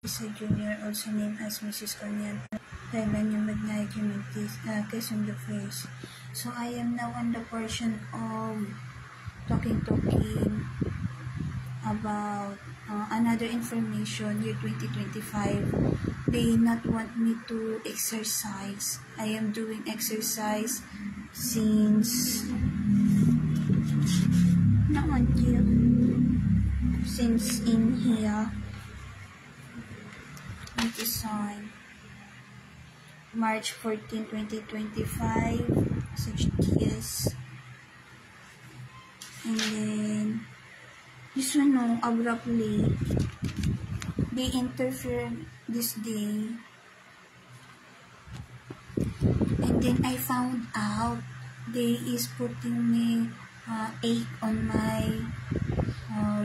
Jr., also named as Mrs. Onion, Revenue Magnay Quezon the First. So I am now on the portion of talking about another information. Year 2025, they not want me to exercise. I am doing exercise since in here design March 14, 2025, such years. And then this one, no, abruptly they interfered this day, and then I found out they is putting me ache on my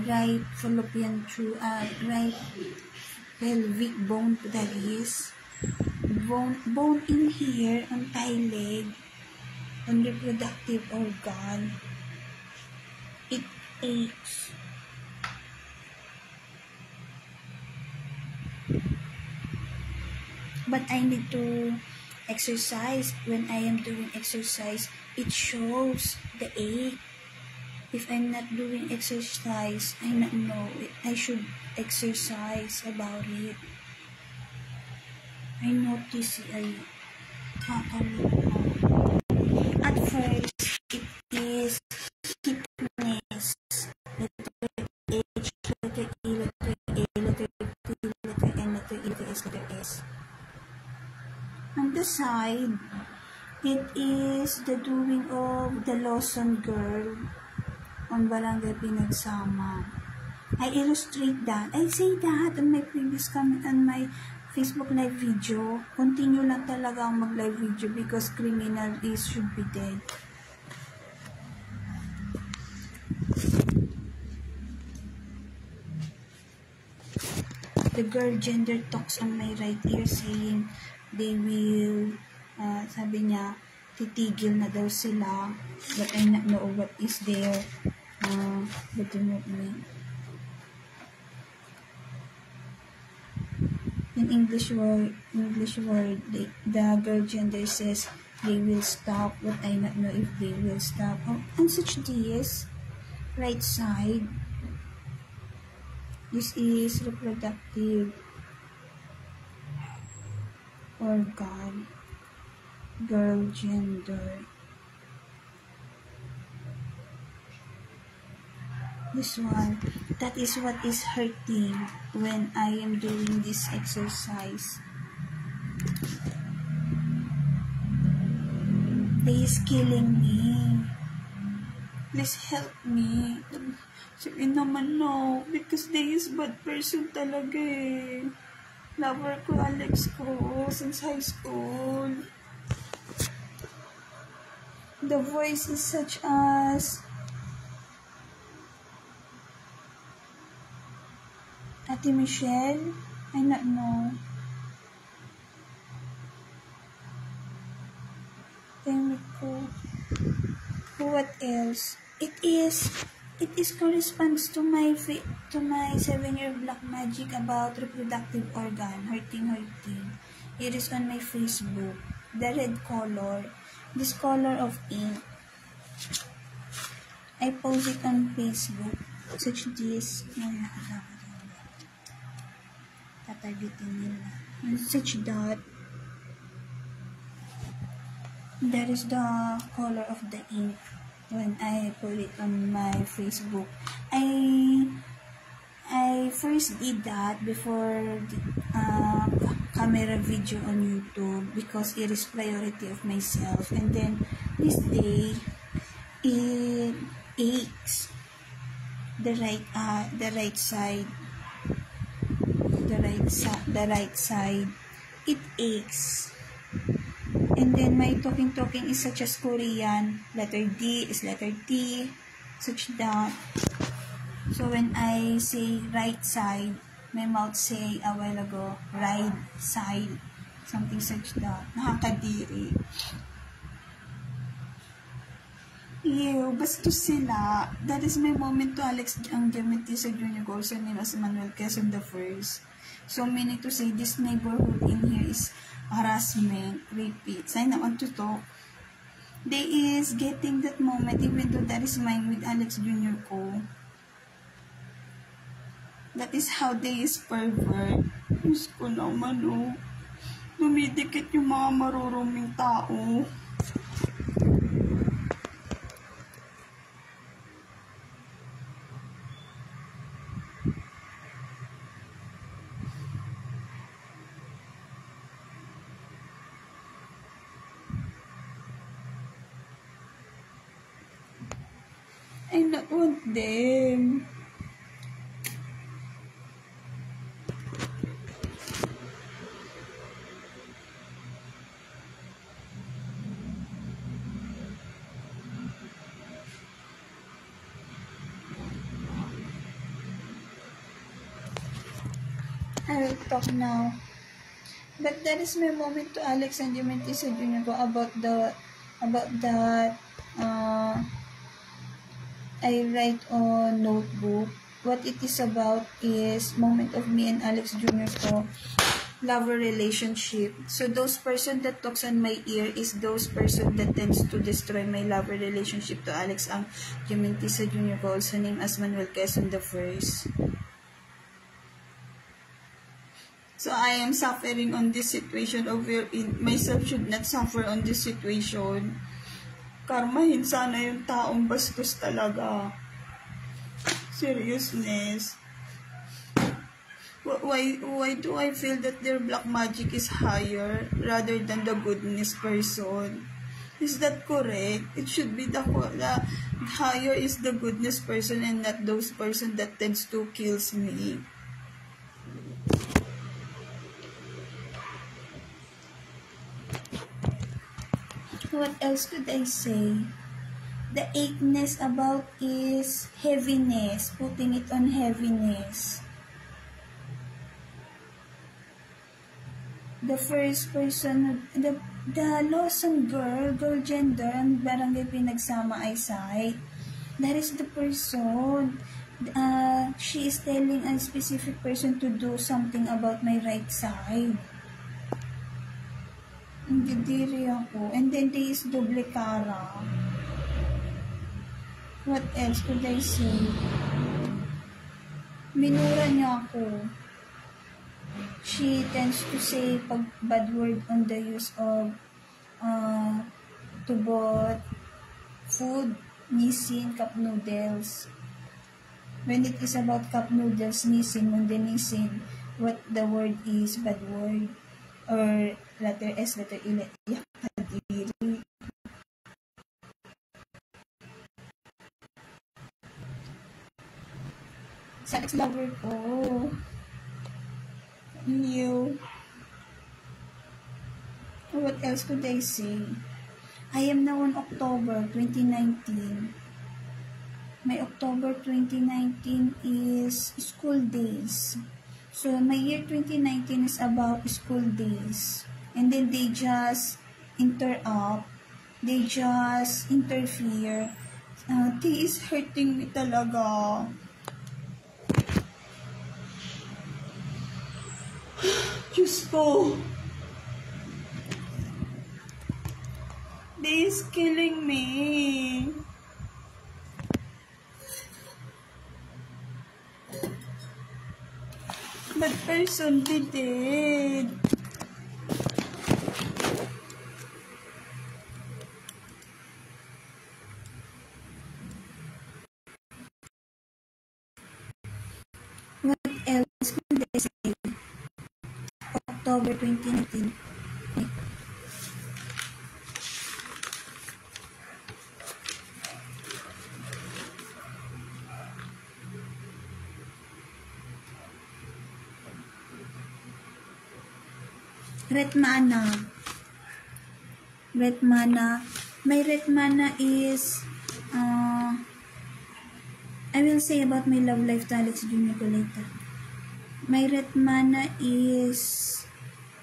right fallopian tube, right pelvic bone, that is bone in here on thigh leg, on reproductive organ. It aches. But I need to exercise. When I am doing exercise, it shows the ache. If I'm not doing exercise, I not know I should exercise about it. I notice it. At first, it is thickness. Letter H, letter E, letter A, letter T, letter N, letter E, letter S, letter S. On the side, it is the doing of the Lawson girl on Barangay Pinagsama. I illustrate that. I say that on my previous comment on my Facebook live video. Continue lang talaga ang mag-live video because criminal should be dead. The girl gender talks on my right ear saying they will, sabi niya, titigil na daw sila, but I not know what is their the movement. In English word, the girl gender says they will stop, but I not know if they will stop. And such this, right side, this is reproductive organ, girl gender. This one, that is what is hurting when I am doing this exercise. They is killing me. Please help me. Sabi naman no, because they is bad person talaga eh. Lover ko, Alex ko, since high school. The voice is such as Ate Michelle, I not know. What else? It corresponds to my 7-year black magic about reproductive organ, hurting. It is on my Facebook. The red color, this color of ink. I post it on Facebook. Such this. Tatagitin nila. Such that. That is the color of the ink when I put it on my Facebook. I first did that before the camera video on YouTube because it is priority of myself. And then this day it aches the right side. The right side, it aches. And then my talking is such as Korean. Letter D is letter T, such that. So when I say right side, my mouth say a while ago, right side, something such that. Nakakadiri. Ew, bastos sila. That is my moment to Alex ang Diamantisa Jr. Golson name as Manuel Quezon the First. So meaning to say, this neighborhood in here is harassment, repeats. I want to talk. They is getting that moment, even though that is mine with Alex Jr. ko. That is how they is pervert. Diyos ko naman, oh. Dumidikit yung mga maruruming tao. I not want them. I will talk now. But that is my moment to Alex and Dimitisa Jr. ko about that I write on notebook. What it is about is moment of me and Alex Jr. ko lover relationship. So those person that talks on my ear is those person that tends to destroy my lover relationship to Alex ang Dimitisa Jr. ko, also named as Manuel Quezon the First. So I am suffering on this situation of wherein myself should not suffer on this situation. Karmahin sana yung taong bastos talaga. Seriousness. Why do I feel that their black magic is higher rather than the goodness person? Is that correct? It should be the higher is the goodness person and not those person that tends to kills me. What else could I say? The eightness about is heaviness, putting it on heaviness. The first person, the Lawson girl gender, ang barangay pinagsama ay side. That is the person. She is telling a specific person to do something about my right side. Didiri ako. And then there is doble cara. What else could I say? Minura niya ako. She tends to say bad word on the use of to bought food, nisin, cup noodles. When it is about cup noodles, nisin, on the nisin, what the word is bad word. Or letter S, letter E, letter Kadiri. Sex lover ko. New. What else could I say? I am now on October 2019. My October 2019 is school days. So, my year 2019 is about school days. And then they just interrupt. They just interfere. They is hurting me talaga. Diyos ko. They is killing me. That person did it. What else could I say? October 2019. Retmana. My Retmana is I will say about my love life to Alex Jr. ko later. My Retmana is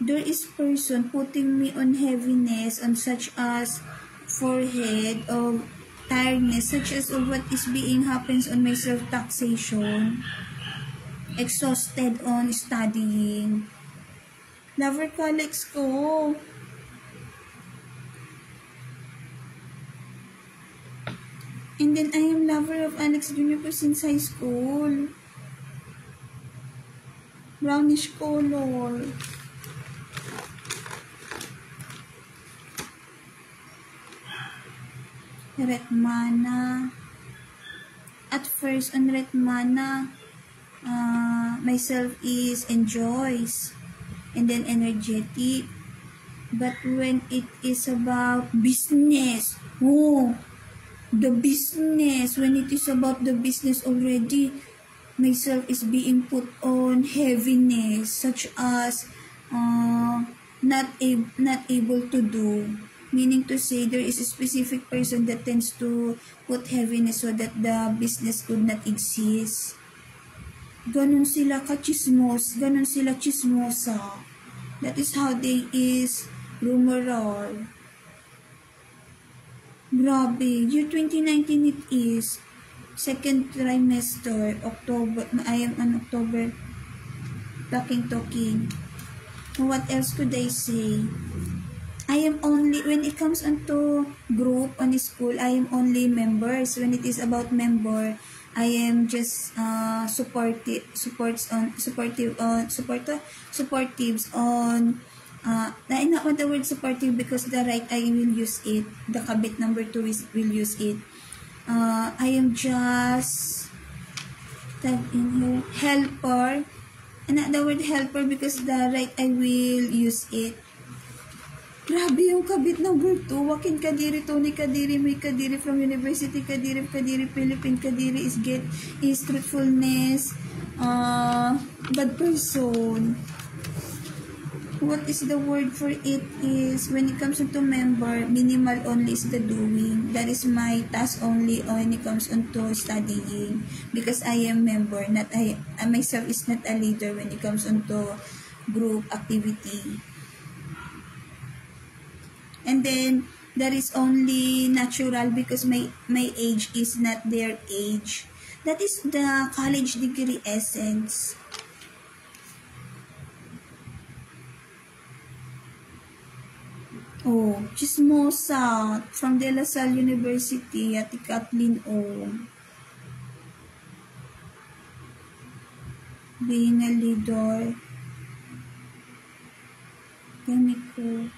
there is person putting me on heaviness on such as forehead of tiredness, such as of what is being happens on my self-taxation. exhausted on studying. Lover colleagues ko. And then I am lover of Alex Juniper since high school. Brownish color. Retmana. At first, on Retmana, myself is enjoys and then energetic. But when it is about business, the business, when it is about the business already, myself is being put on heaviness, such as not able to do. Meaning to say, there is a specific person that tends to put heaviness so that the business could not exist. Ganon sila ka-chismos, ganon sila chismosa. That is how they is rumoral. Grabe, year 2019 it is. Second trimester, October. I am on October. Talking. What else could I say? I am only, when it comes onto group on school, I am only members. When it is about member, I am just supportives on, I not want the word supportive because the right I will use it. The kabit number 2 will use it. I am just tag in here, helper. And not the word helper because the right I will use it. Grabe yung kabit number 2. Joaquin Kadiri, Tony Kadiri, May Kadiri from University Kadiri, Philippine Kadiri is truthfulness, bad person. What is the word for it is, when it comes into member, minimal only is the doing. That is my task only when it comes into studying. Because I am member, not I myself is not a leader when it comes into group activity. And then, that is only natural because my age is not their age. That is the college degree essence. Oh, chismosa from De La Salle University, Ate Kathleen O. Being a leader. Chemical.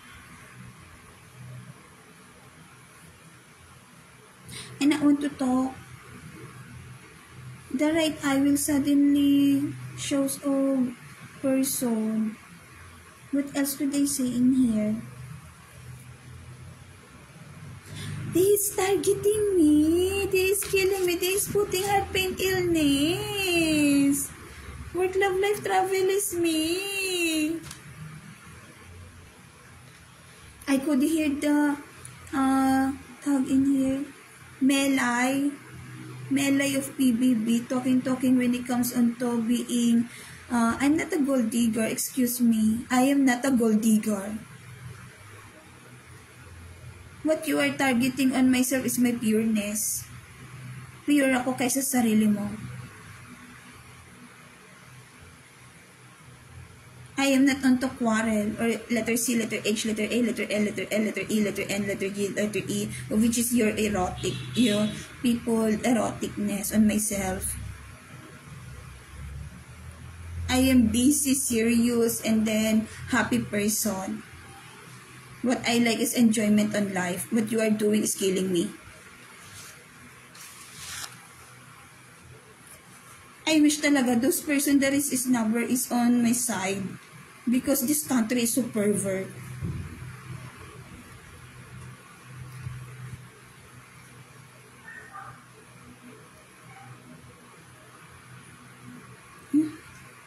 And I want to talk. The right eye will suddenly shows a person. What else could I say in here? They is targeting me. They is killing me. They is putting her pain illness. Work, love, life, travel is me. I could hear the tag in here. Melay of PBB talking when it comes on to being I'm not a gold digger, excuse me. I am not a gold digger. What you are targeting on myself is my pureness. Pure ako kaysa sarili mo. I am not on to quarrel or letter C, letter H, letter A, letter L, letter L, letter E, letter N, letter G, letter E, which is your erotic, your people eroticness on myself. I am busy, serious, and then happy person. What I like is enjoyment on life. What you are doing is killing me. I wish talaga those person that is number is on my side. Because this country is so pervert.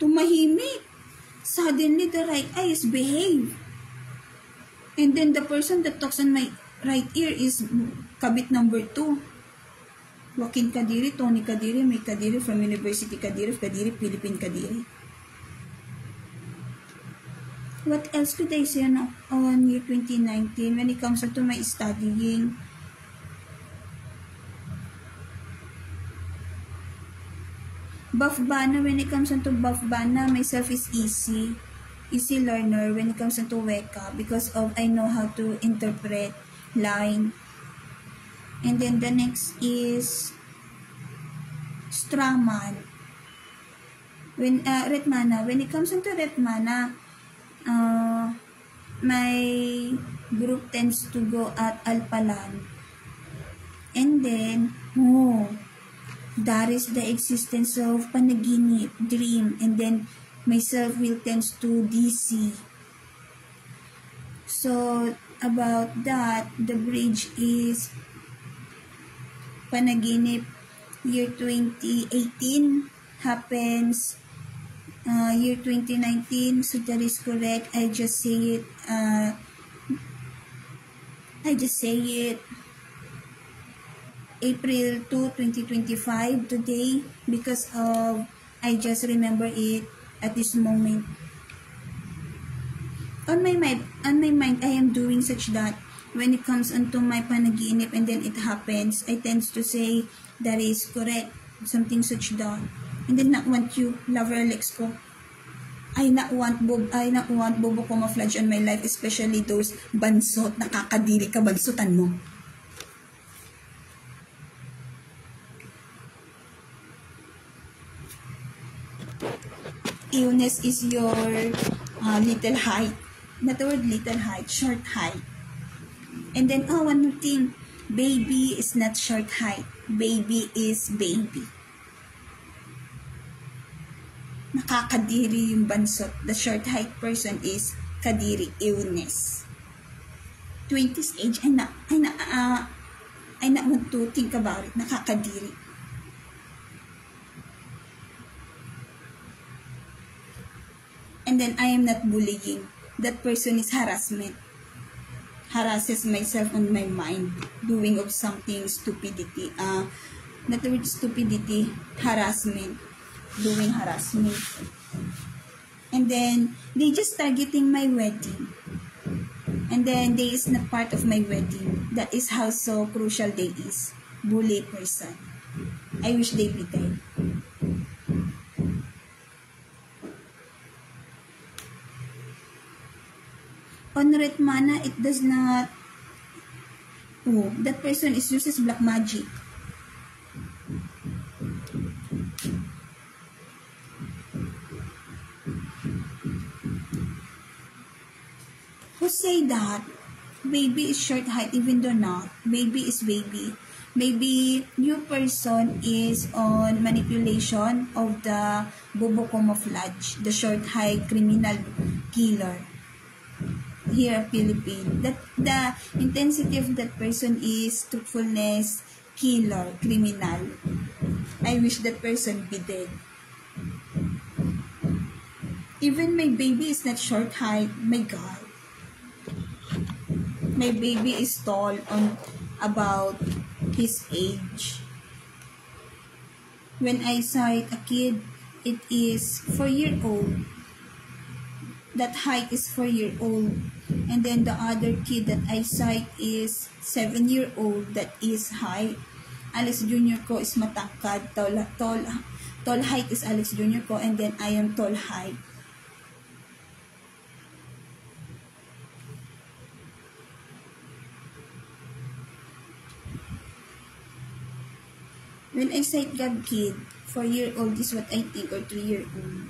Tumahimik. Suddenly, the right eye is behave. And then the person that talks on my right ear is kabit number 2. Joaquin Kadiri, Tony Kadiri, May Kadiri from University Kadiri, Philippine Kadiri. What else could I say on year 2019 when it comes to my studying? Bafbana, when it comes into Bafbana, myself is easy learner when it comes into Weka because of I know how to interpret line. And then the next is Straman. When Retmana, when it comes into Retmana, my group tends to go at Alpalan. And then, that is the existence of panaginip, dream, and then myself will tends to DC. So, about that, the bridge is panaginip year 2018 happens year 2019, so that is correct. I just say it April 2, 2025 today because of I just remember it at this moment. On my mind, I am doing such that when it comes onto my panaginip and then it happens, I tend to say that is correct, something such that. And then not want you, lover Alex ko. I not want bobo camouflage on my life, especially those bansot, nakakadiri ka, bansutan mo. Illness is your little height. Not the word little height, short height. And then, one more thing. Baby is not short height. Baby is baby. Nakakadiri yung bansot. The short height person is kadiri, illness. 20s age, I not want to think about it. Nakakadiri. And then I am not bullying. That person is harassment. Harasses myself on my mind. Doing of something stupidity. Not the word stupidity. Harassment. Doing harassment. And then they just targeting my wedding. And then they is not part of my wedding. That is how so crucial they is. Bully person. I wish they be dead. On Retmana, it does not. That person is uses black magic. Who say that baby is short height even though not? Baby is baby. Maybe your person is on manipulation of the bobo camouflage, the short height criminal killer. Here, Philippines. That the intensity of that person is truthfulness, killer, criminal. I wish that person be dead. Even my baby is not short height. My God. My baby is tall on about his age. When I saw it, a kid, it is 4-year-old. That height is 4-year-old. And then the other kid that I sight is 7-year-old. That is height. Alex Jr. ko is matangkad. Tall height is Alex Jr. ko. And then I am tall height. When I sight Gab kid, 4-year-old is what I think, or 3-year-old.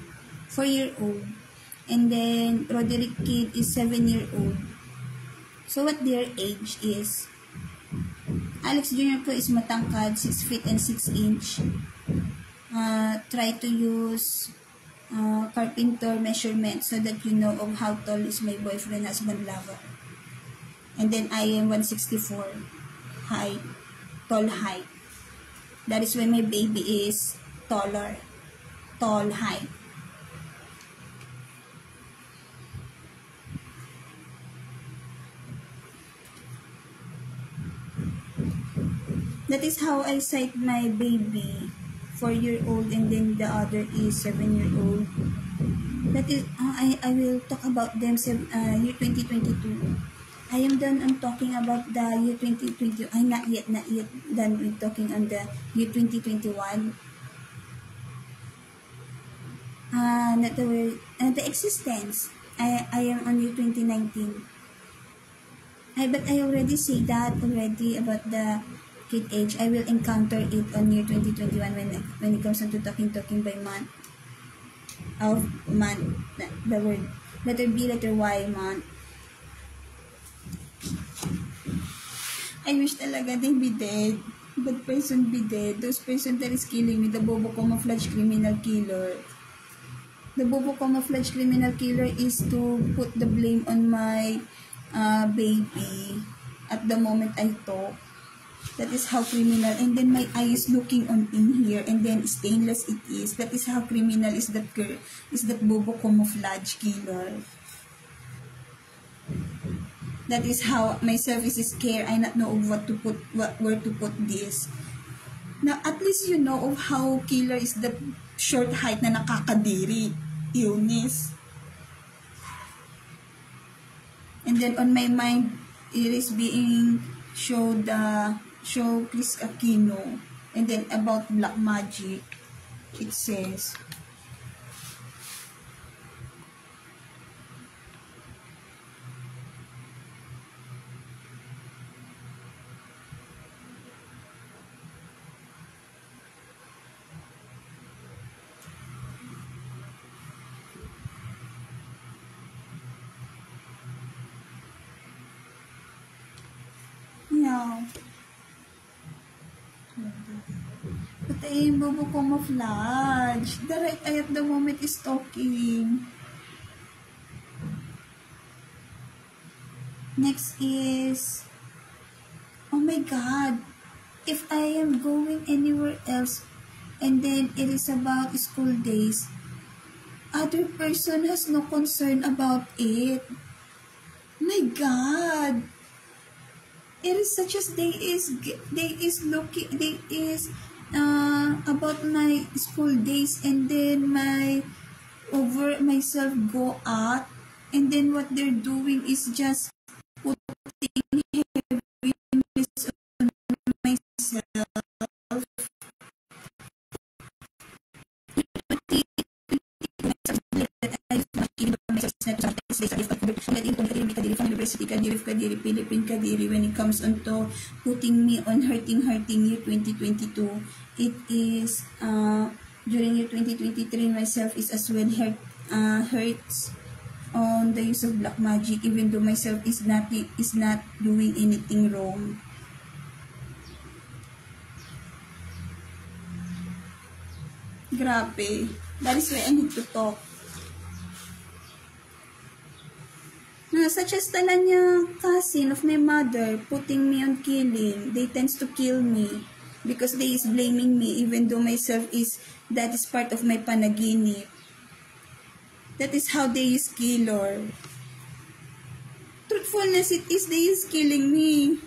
4-year-old. And then, Roderick Kid is 7-year-old. So, what their age is? Alex Jr. ko is matangkad, 6 feet and 6 inch. Try to use carpenter measurement so that you know of how tall is my boyfriend, husband, lover. And then, I am 164 height, tall height. That is why my baby is taller, tall height. That is how I sight my baby, 4-year-old, and then the other is 7-year-old. That is, I will talk about them year 2022. I am done on talking about the year 2020. I'm not yet done with talking on the year 2021. not the word, the existence. I am on year 2019. But I already say that already about the kid age. I will encounter it on year 2021 when it comes to talking by month of month. The word letter B, letter Y, month. I wish talaga they be dead. That person be dead. Those person that is killing me, the bobo camouflage criminal killer. The bobo camouflage criminal killer is to put the blame on my baby at the moment I talk. That is how criminal. And then my eye is looking on in here, and then stainless it is. That is how criminal is that girl, is that bobo camouflage killer. That is how myself is scared. I not know of what to put, where to put this. Now, at least you know of how killer is the short height na nakakadiri. Eunice. And then on my mind, it is being show Chris Aquino. And then about black magic, it says, yeah. But I am bobo camouflage. The right eye at the moment is talking. Next is, oh my God, if I am going anywhere else and then it is about school days, other person has no concern about it. My God, it is such as they is about my school days, and then my over myself go out, and then what they're doing is just putting heaviness on myself. University Philippine Kadiri, when it comes on to putting me on hurting year 2022, it is during year 2023 myself is as well hurts on the use of black magic, even though myself is not doing anything wrong. Grabe. That is why I need to talk. Such as talanya cousin of my mother putting me on killing. They tends to kill me because they is blaming me, even though myself is, that is part of my panaginip. That is how they is killer. Truthfulness, it is they is killing me.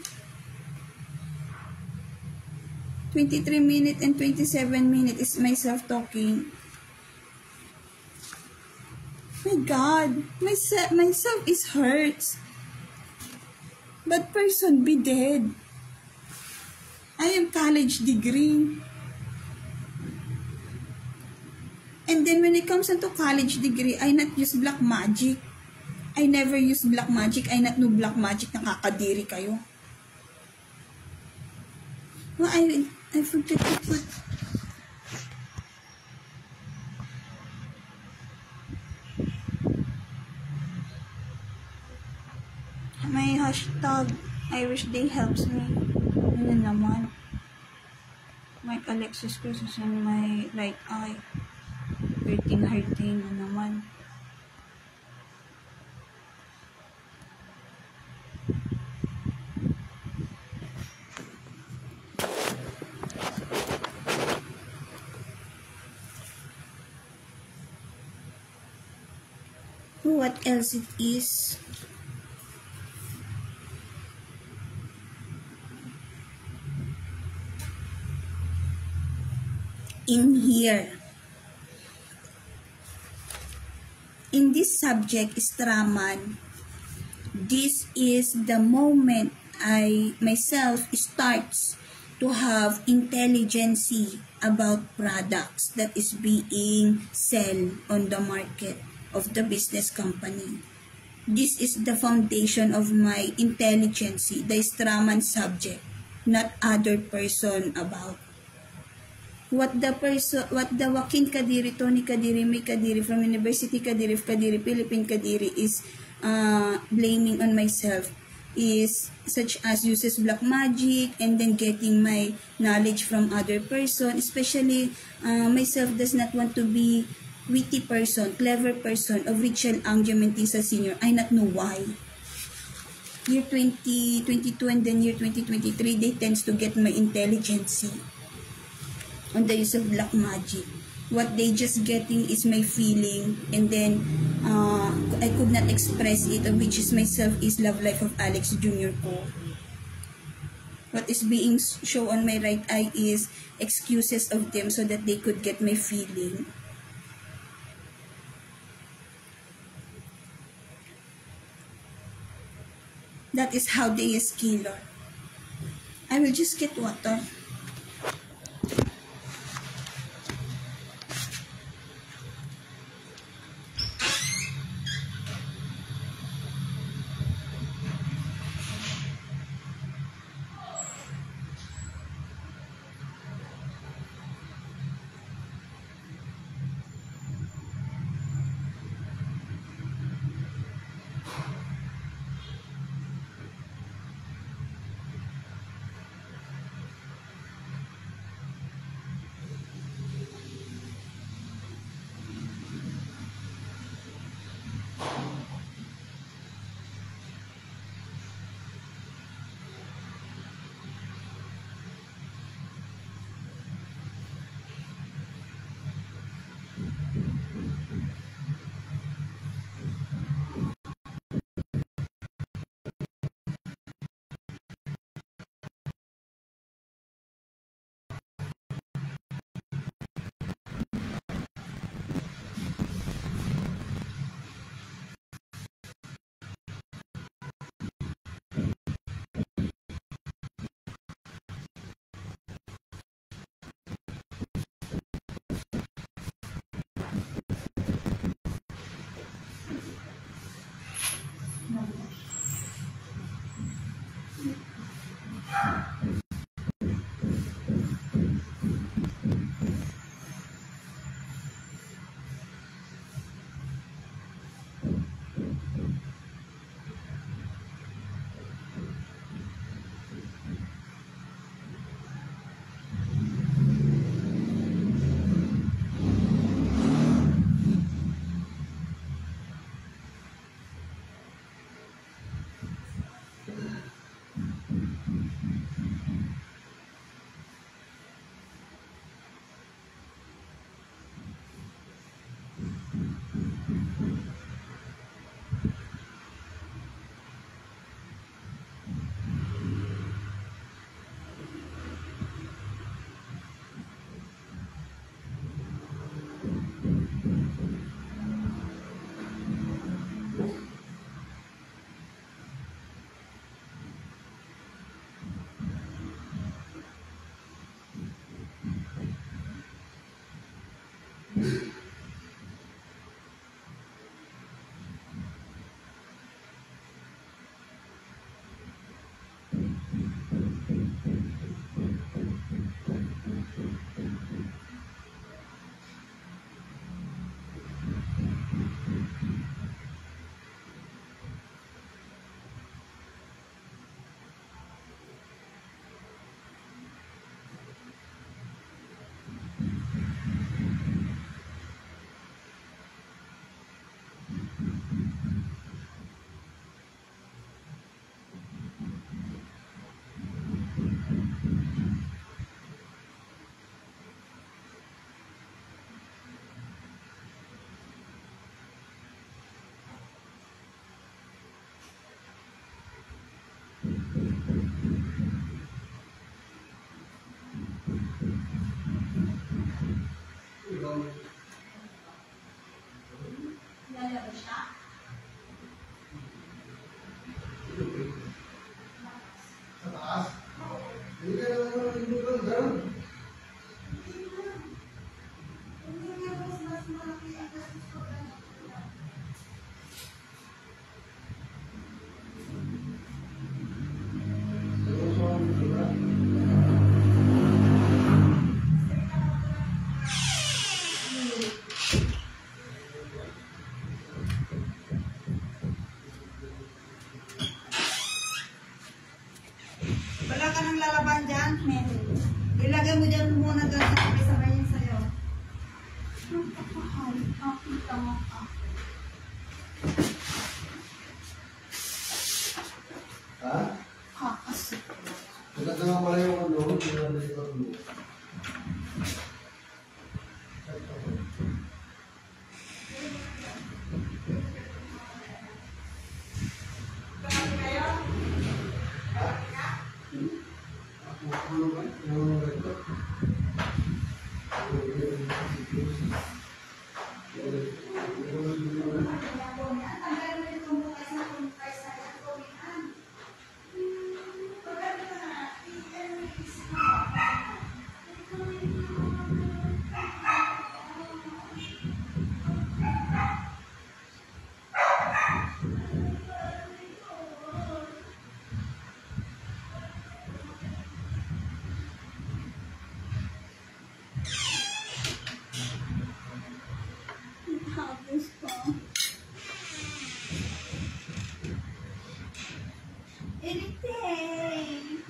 23 minutes and 27 minutes is myself talking. My God, myself is hurts. That person be dead. I am college degree. And then when it comes into college degree, I not use black magic. I never use black magic. I not know black magic. Nakakadiri kayo. Well, I forget to put... my hashtag, I wish they helps me. Ano naman? Mike Alexis Cruz on my right eye. Hurting na naman. What else it is? In here, in this subject, Straman, this is the moment I myself starts to have intelligence about products that is being sold on the market of the business company. This is the foundation of my intelligence, the Straman subject, not other person about. What the Joaquin Kadiri, Tony Kadiri, May Kadiri from University Kadiri, Philippine Kadiri is blaming on myself is such as uses black magic and then getting my knowledge from other person, especially myself does not want to be witty person, clever person of Richel Angel Mentisa Sr. I not know why. Year 2022 and then year 2023, they tends to get my intelligence on the use of black magic. What they just getting is my feeling, and then I could not express it, which is myself is Love Life of Alex Jr. ko. What is being shown on my right eye is excuses of them so that they could get my feeling. That is how they is killer. I will just get water. Meron. Ilagay mo dyan muna doon sa sabay-sabay yung sayo. Napakahal. Kita mo ka. Ha? Kakasip. Maganda nga pala yung ano, pinabalik ko ano. Hapos pa. Anything.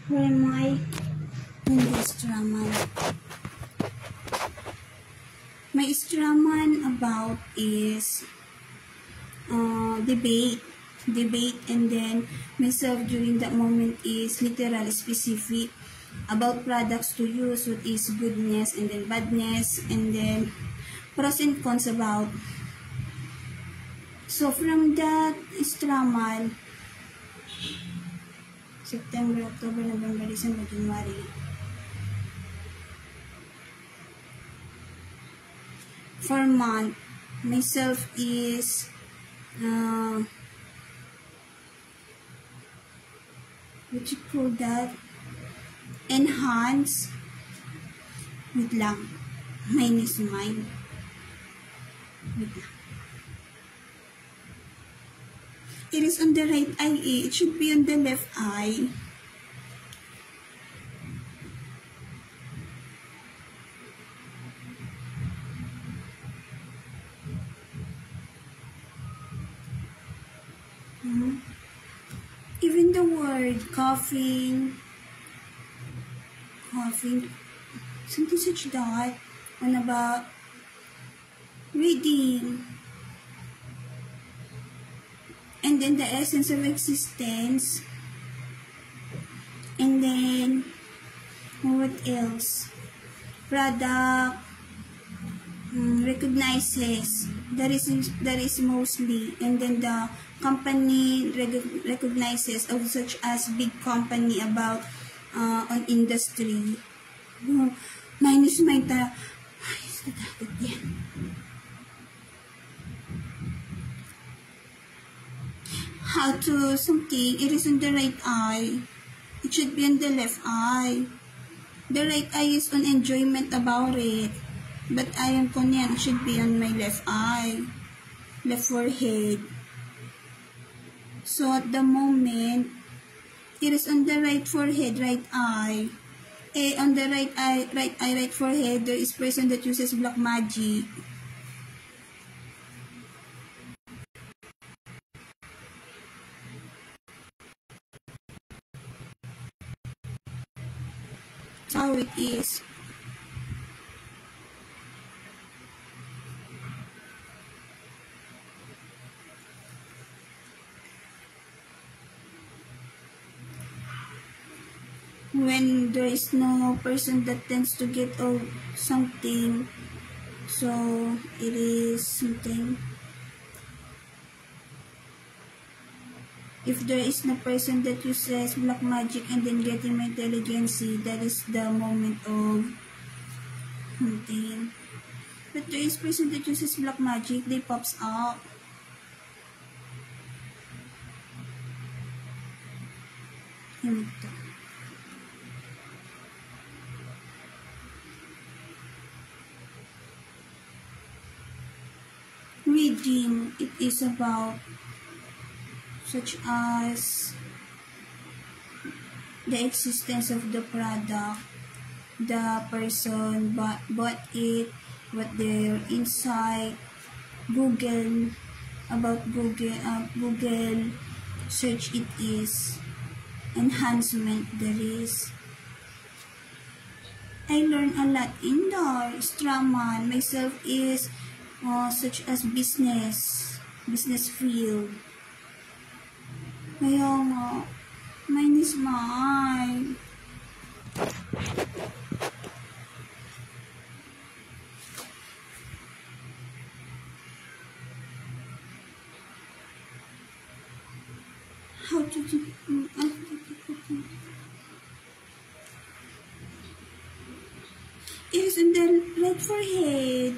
Where am I in this drama? My drama about is debate, and then myself during that moment is literally specific about products to use, what is goodness and then badness, and then pros and cons about. So from that drama, September, October, November, December, January. For month, myself is what you call that? Enhance. Wait lang. Minus mine. Wait lang. It is on the right eye. It should be on the left eye. Even the word coughing, something such that, and about reading. And then the essence of existence. And then, what else? Product recognizes. That is mostly. And then the company recognizes of such as big company about on industry. Minus my ta. Ayos na dapat yan. How to something, it is on the right eye. It should be on the left eye. The right eye is on enjoyment about it. But ayon ko niyan, it should be on my left eye. Left forehead. So at the moment, it is on the right forehead, right eye. On the right eye, right forehead, there is person that uses black magic. That's how it is. When there is no person that tends to get something, so it is something. If there is no person that uses black magic and then getting my intelligence, that is the moment of something. But there is person that uses black magic, they pops up. Ganito. Reading, it is about such as the existence of the product, the person bought it, what their insight, Google, about Google search it is, enhancement there is. I learn a lot in there. Straman, myself is such as business field. Kaya nga, mine is mine. How to do it is in the right forehead.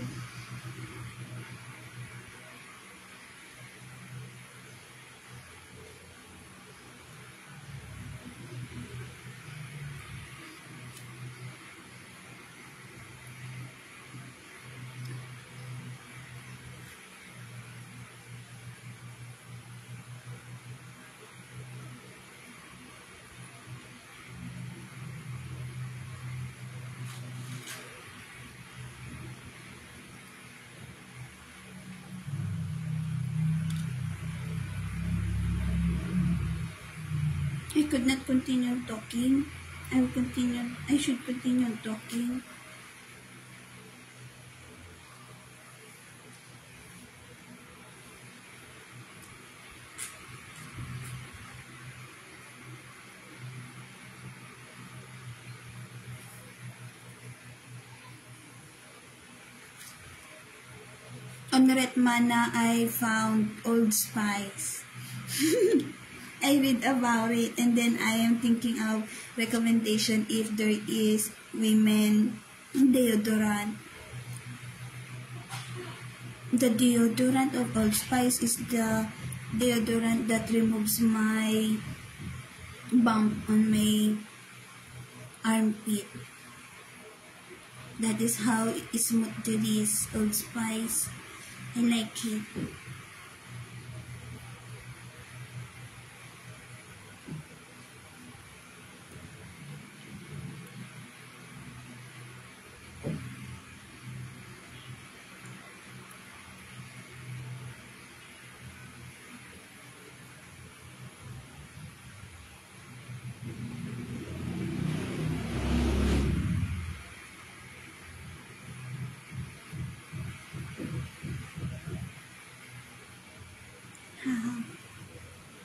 I could not continue talking. I should continue talking. On Red Mana, I found Old Spice. I read about it and then I am thinking of recommendation if there is women deodorant. The deodorant of Old Spice is the deodorant that removes my bump on my armpit. That is how smooth it is, Old Spice. I like it.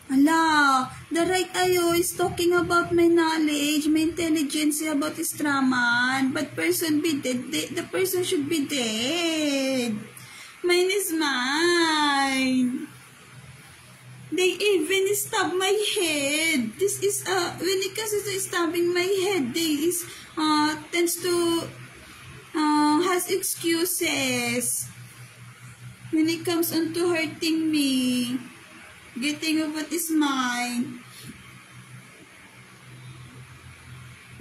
Allah, the right ayo is talking about my knowledge, my intelligence about Straman, but person be dead, the person should be dead. Mine is mine. They even stab my head. This is when it comes to stabbing my head, they is tends to has excuses when it comes on to hurting me. Getting of what is mine.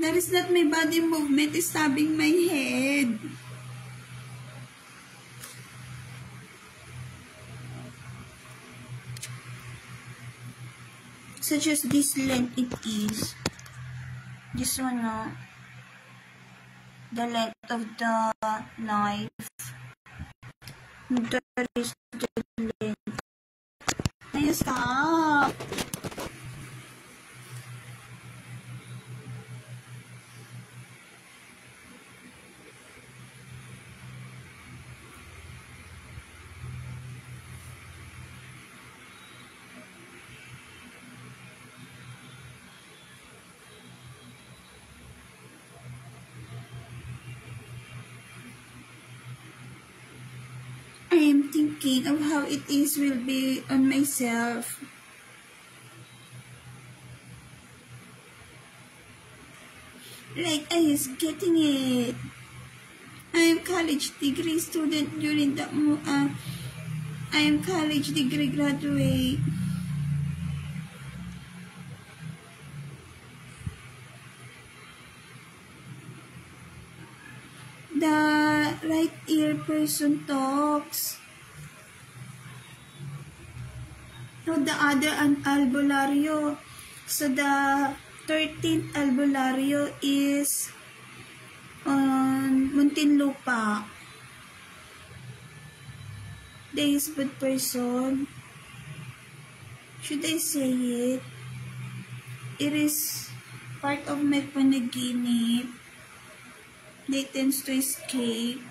That is not my body movement, is stabbing my head. such as this length it is. This one, no? The length of the knife. That is the length. Ay, stop! I am thinking of how it is will be on myself. Like I is getting it. I am college degree student during the I am college degree graduate. The right ear person talks. No, the other albulario. So the 13th albulario is on Muntinlupa. The husband person. Should I say it? It is part of my panaginip. They tends to escape.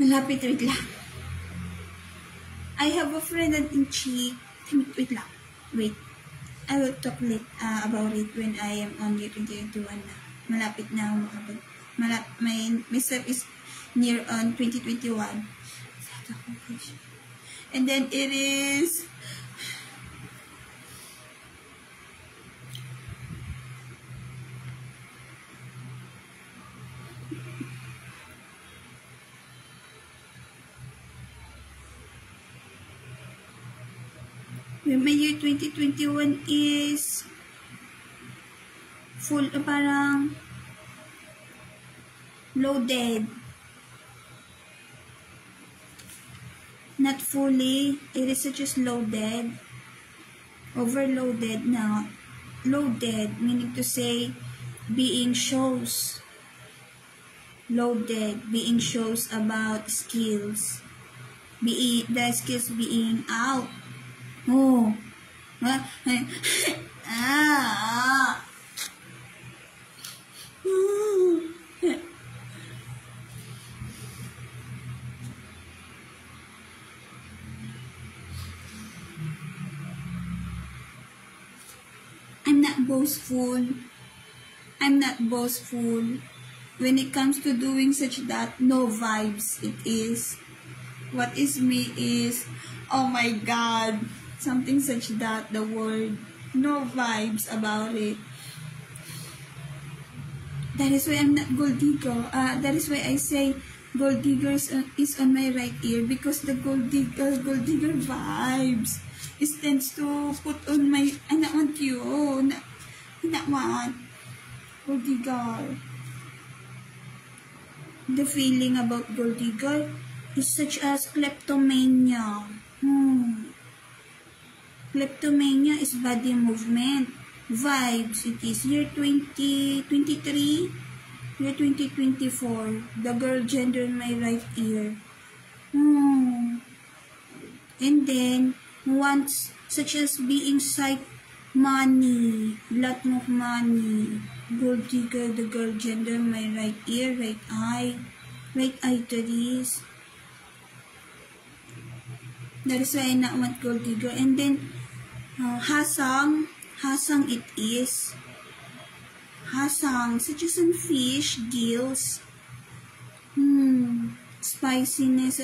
Malapit, wait lang. I have a friend in Chi. Wait lang. Wait. I will talk about it when I am on year 2021 na. Malapit na ako my self is near on 2021. And then it is my year 2021 is full, parang loaded. Not fully, it is just loaded. Overloaded now. Loaded, meaning to say, being shows. Loaded, being shows about skills. The skills being out. Oh. I'm not boastful. I'm not boastful. When it comes to doing such that, no vibes it is. What is me is, oh my God, something such that, the word, no vibes about it. That is why I'm not gold digger. That is why I say gold digger is on my right ear, because the gold digger vibes is tends to put on my, I not want you, I not want gold digger. The feeling about gold digger is such as kleptomania. Kleptomania is body movement. Vibes, it is year 2023, year 2024. The girl gender in my right ear. And then, wants such as being sight, money, lot of money. Gold digger, the girl gender in my right ear, right eye to this. That is why I not want gold digger. And then, hasang it is. Hasang, such as in fish, gills. Spiciness,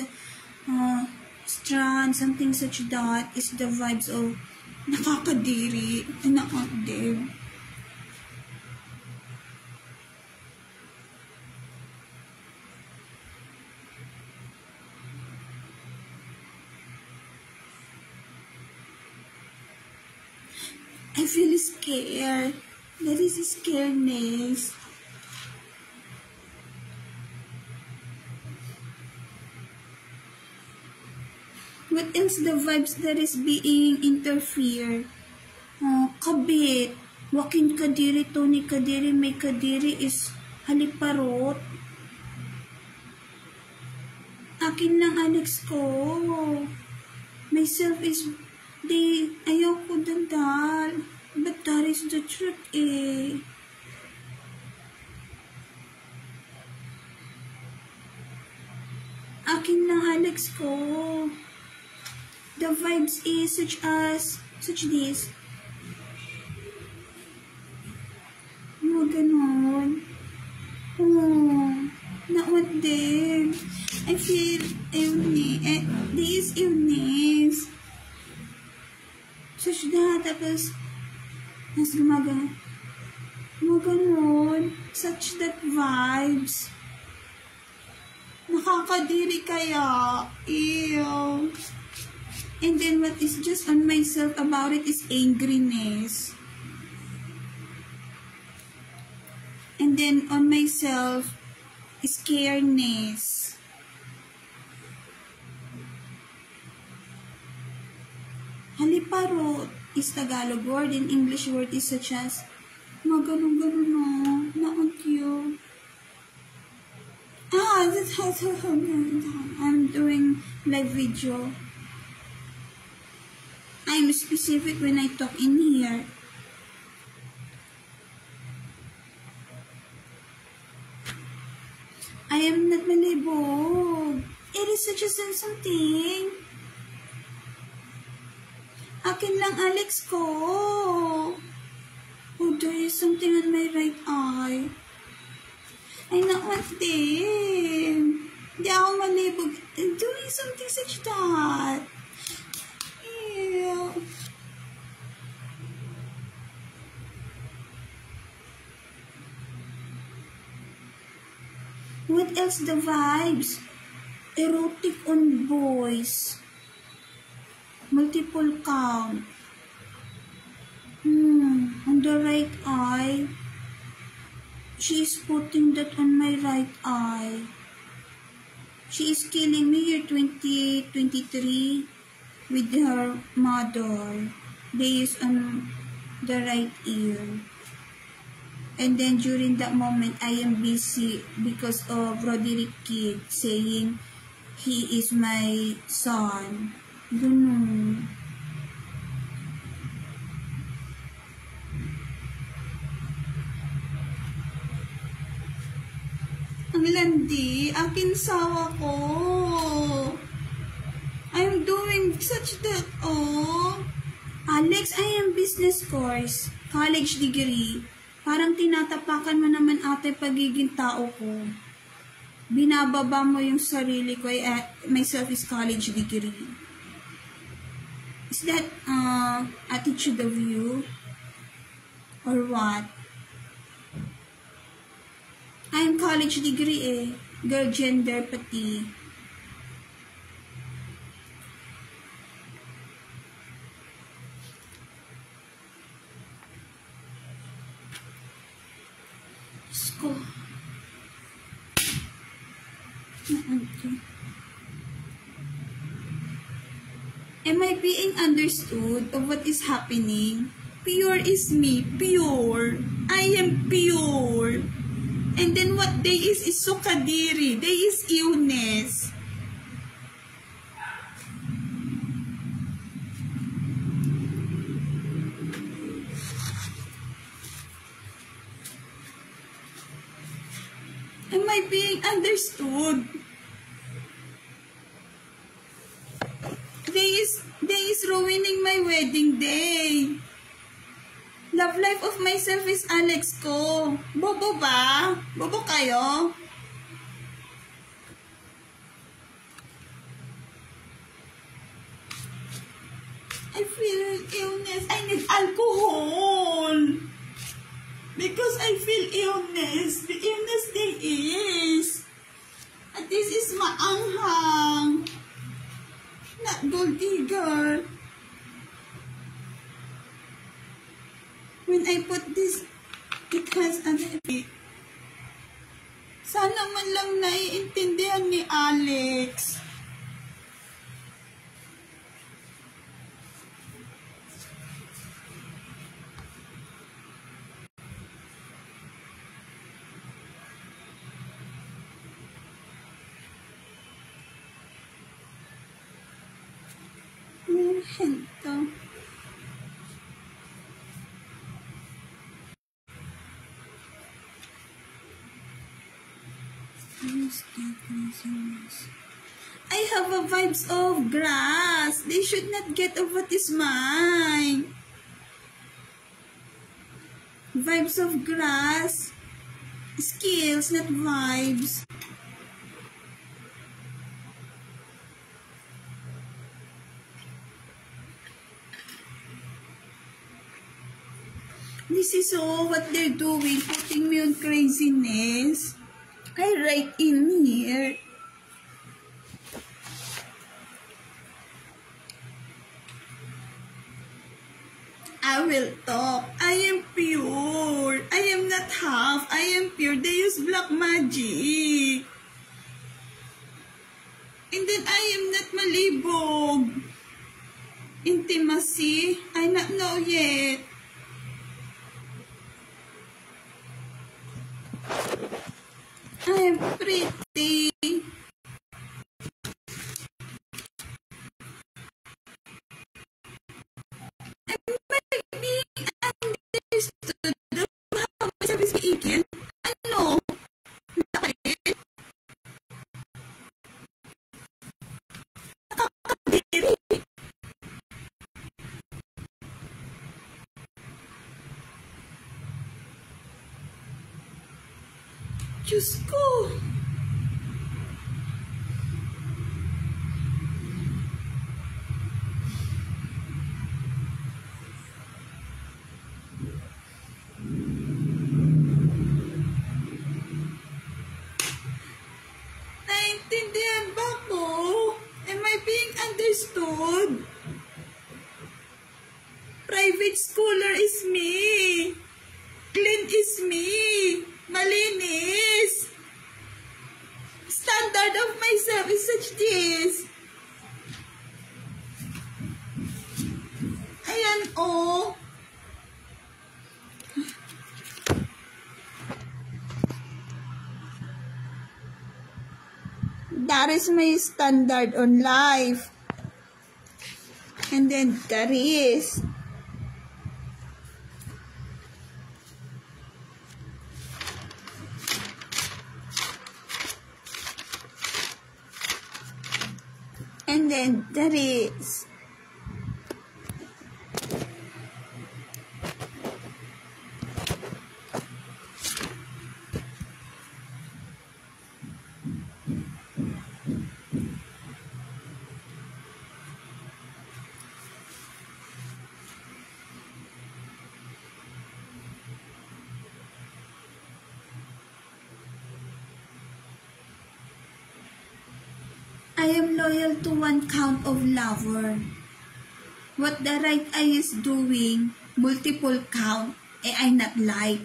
strand, something such that is the vibes of nakakadiri, nakakadib. I feel scared. There is scaredness. What else the vibes that is being interfered? Kabit. Joaquin Kadiri, Tony Kadiri, May Kadiri is haliparot. Akin lang Alex ko. Myself is ayoko dandal. But that is the truth eh. Akin lang Alex ko. The vibes is such this. Ganon. Not din. I feel illness. There is illness. Such that, tapos, mas gumaganon. Such that vibes. Nakakadiri kaya. Ew. And then what is just on myself about it is angriness. And then on myself, scaredness. Haliparot is Tagalog word, and English word is such as maganon-ganon no, not you. That's how I'm doing live video. I'm specific when I talk in here. I am not malibog. It is such a something. Akin lang Alex ko. Oh, there is something on my right eye. I not want them. Hindi ako malibog. I'm doing something such that. Ew. What else the vibes? Erotic on boys. Multiple count. On the right eye. She is putting that on my right eye. She is killing me year 2023 with her mother. They is on the right ear. And then during that moment, I am busy because of Roderick Kid saying he is my son. Ganun. Ang landi, akin sawa ko. I'm doing such that, oh. Alex, I am business course, college degree. Parang tinatapakan mo naman ate pagiging tao ko. Binababa mo yung sarili ko, myself is college degree. Is that attitude of you? Or what? I am college degree eh. Girl gender pati. Ko. Am I being understood of what is happening? Pure is me, pure. I am pure. And then what they is sukadiri. They is illness. Am I being understood? They is ruining my wedding day. Love life of myself is Alex ko. Bobo ba? Bobo kayo? I feel illness. I need alcohol. Because I feel illness. The illness there is. And this is maanghang. Not gold digger. When I put this, it has an effect. Sana man lang naiintindihan ni Alex. Ito. I have a vibes of grass. They should not get of what is mine. Vibes of grass. Skills, not vibes. This is all what they're doing, putting me on craziness. I write in here. I will talk. I am pure. I am not half. I am pure. They use black magic. And then I am not malibog. Intimacy. I not know yet. I am pretty. Am I being understood of how myself is speaking? I know. Bakit? Nakakadiri. Diyos ko. Naintindihan ba ko? Am I being understood? Private schooler is me. Clean is me. Malinis. Standard of myself is such this. Ayan, oh. That is my standard on life. And then that is. And then there is. I am loyal to one count of lover. What the right eye is doing, multiple count, I not like.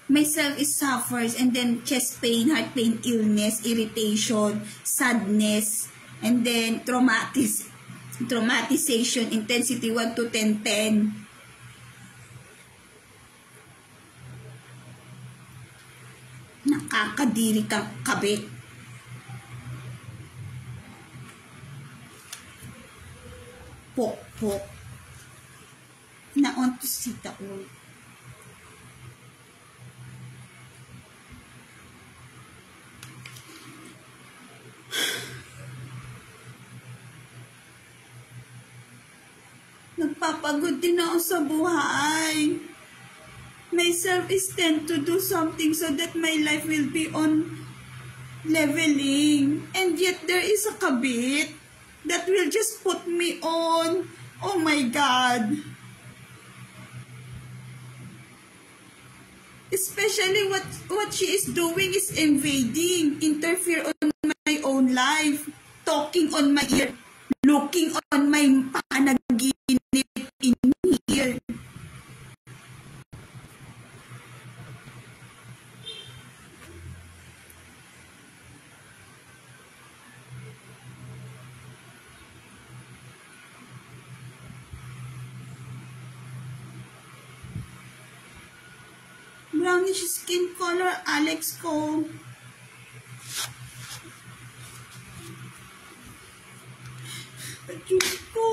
Myself is suffers and then chest pain, heart pain, illness, irritation, sadness, and then traumatization, intensity 1 to 10, 10. Nakakadiri kang kabit. Pok. Na on to sit down. Nagpapagod din ako sa buhay. Myself is tend to do something so that my life will be on leveling. And yet there is a kabit that will just put me on Oh my God. Especially what she is doing is invading, interfere on my own life, talking on my ear, looking on my panaginip in here. Brownish skin color, Alex ko. Diyos ko.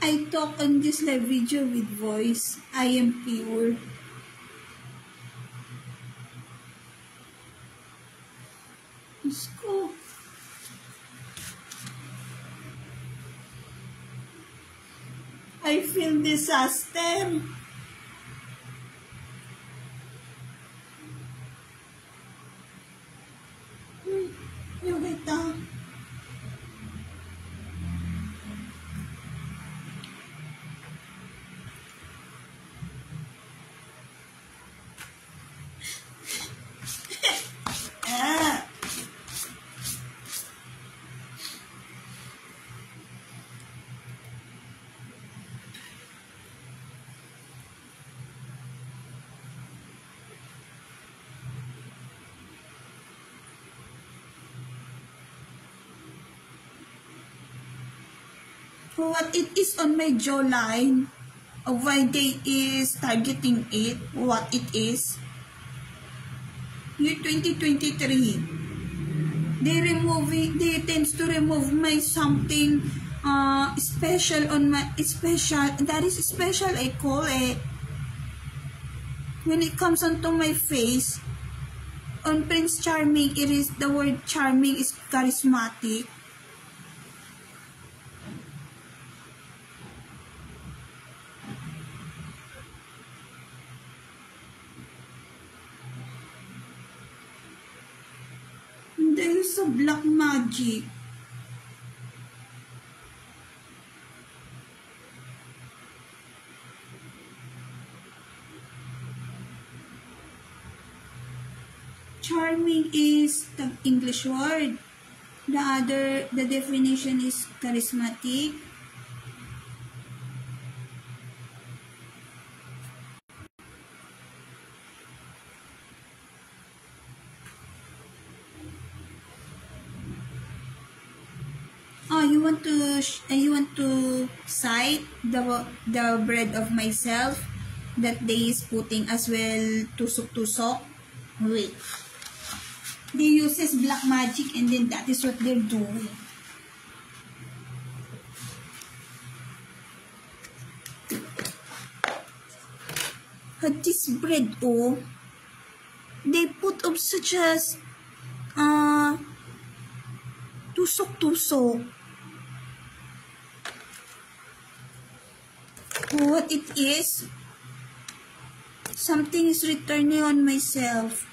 I talk on this live video with voice. I am pure. Diyos ko. I feel disaster. Yung kita. What it is on my jawline, why they is targeting it, what it is. Year 2023, they tends to remove my something special on my special. That is special, I call it. When it comes onto my face, on Prince Charming, it is the word charming is charismatic. There is a black magic. Charming is the English word. The definition is charismatic. Oh, you want to cite the bread of myself that they is putting as well tusok. Wait. They uses black magic and then that is what they're doing. had this bread, oh. They put of such as, tusok-tusok. What it is? Something is returning on myself.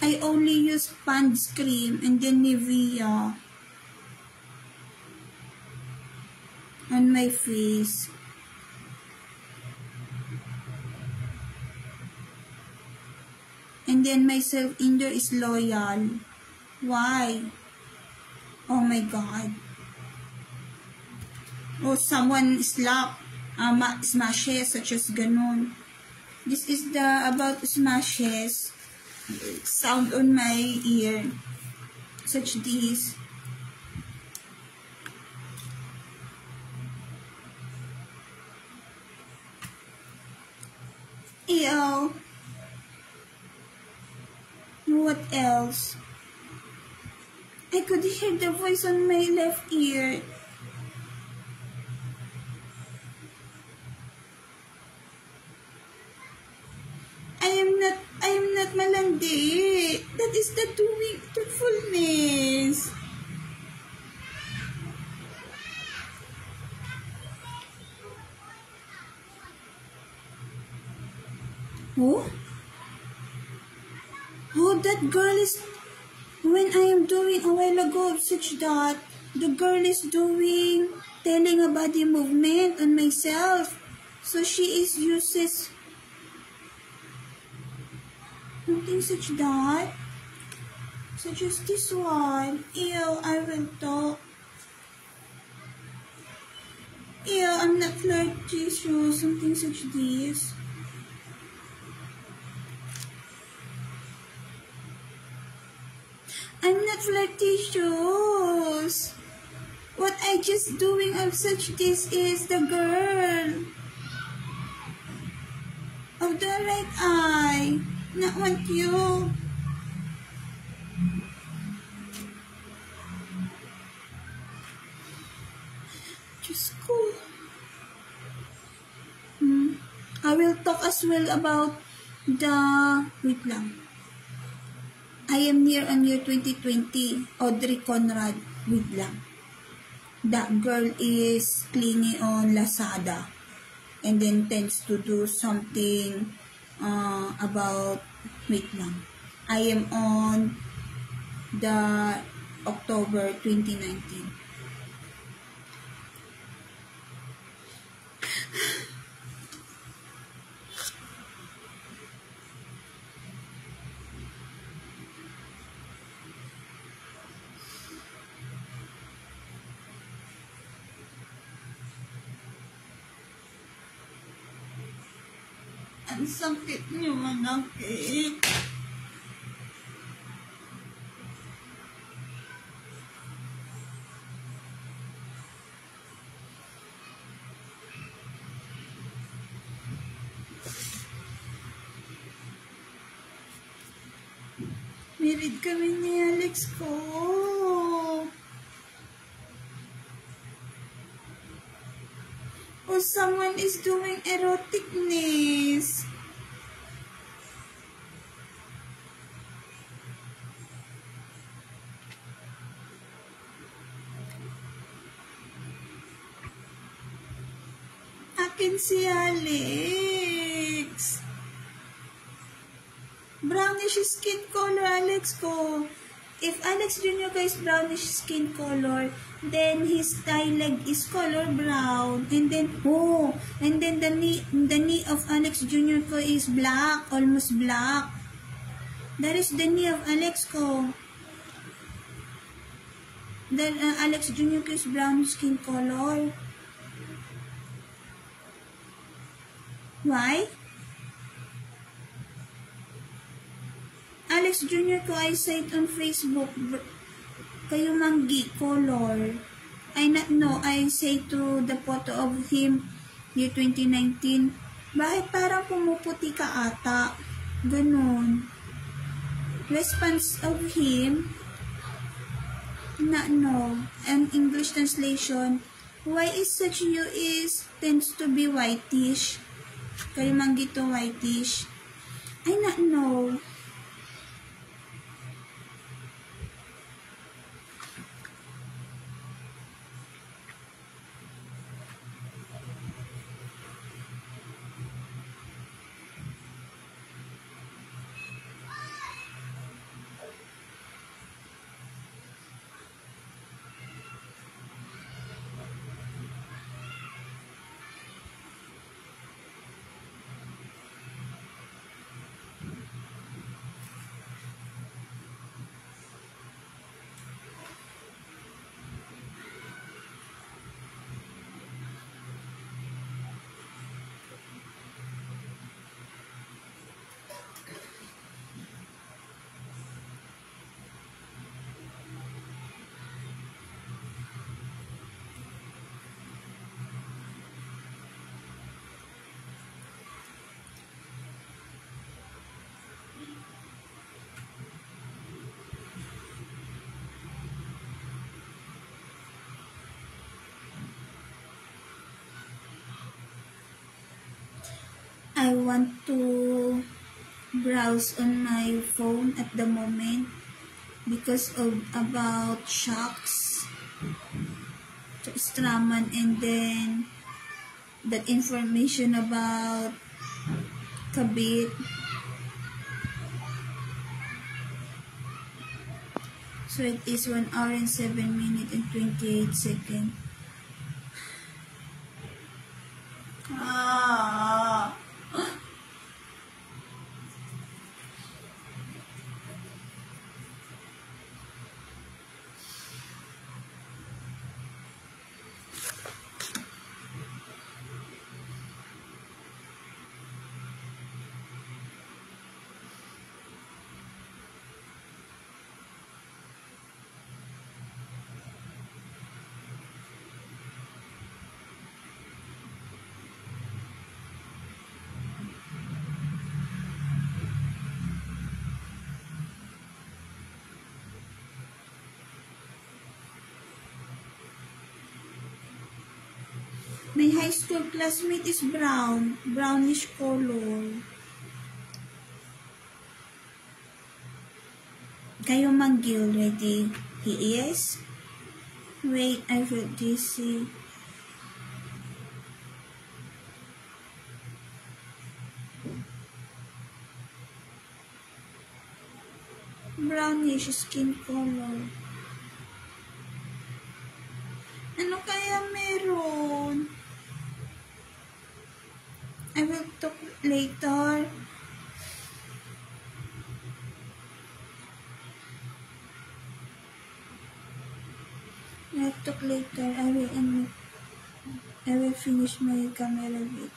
I only use Pond's cream and then Nivea on my face. And then my self-inner is Loyal. Why? Oh my God. Oh, someone slap. Smashes, such as ganon. This is the about smashes. Sound on my ear. Such this. Ew. What else? I could hear the voice on my left ear. I am not malandi. That is the doing truthfulness. Oh? Oh, that girl is, when I am doing a while ago such that, the girl is doing, telling a body movement on myself. So she is uses something such that, such as this one. Ew, I will talk. Ew, I'm not flirtatious, something such this. I'm not flirtatious. What I just doing of such this is the girl of the right eye. Not want you. Just go. I will talk as well about the, wait lang. I am near on year 2020. Audrey Conrad, wait lang. That girl is clingy on Lazada and then tends to do something about, wait lang. I am on the October 2019. Ang sakit niyo, manakit. Married kami ni Alex ko. Oh, someone is doing eroticness. Akin si Alex. Brownish skin color, Alex ko. If Alex Jr. ko is brownish skin color, then his thigh leg is color brown. And then, and then the knee of Alex Jr. ko is black, almost black. That is the knee of Alex ko. Then Alex Jr. ko is brown skin color. Why? Alex Jr. ko I said on Facebook, kayo manggi color. I not know, I say to the photo of him, year 2019. Bakit parang pumuputi ka ata? Ganon. Response of him, no. And English translation, why is such you is tends to be whitish? Kayo manggito whitish. I not know. I want to browse on my phone at the moment because of about shocks to Straman, and then that information about Kabit. So it is 1 hour and 7 minutes and 28 seconds. My high school classmate is brown, brownish color. Kayo mag-gil, ready? He is? Wait, I will DC. Brownish skin color. Ano kaya meron? I will talk later. I'll talk later. I will finish my camera bit.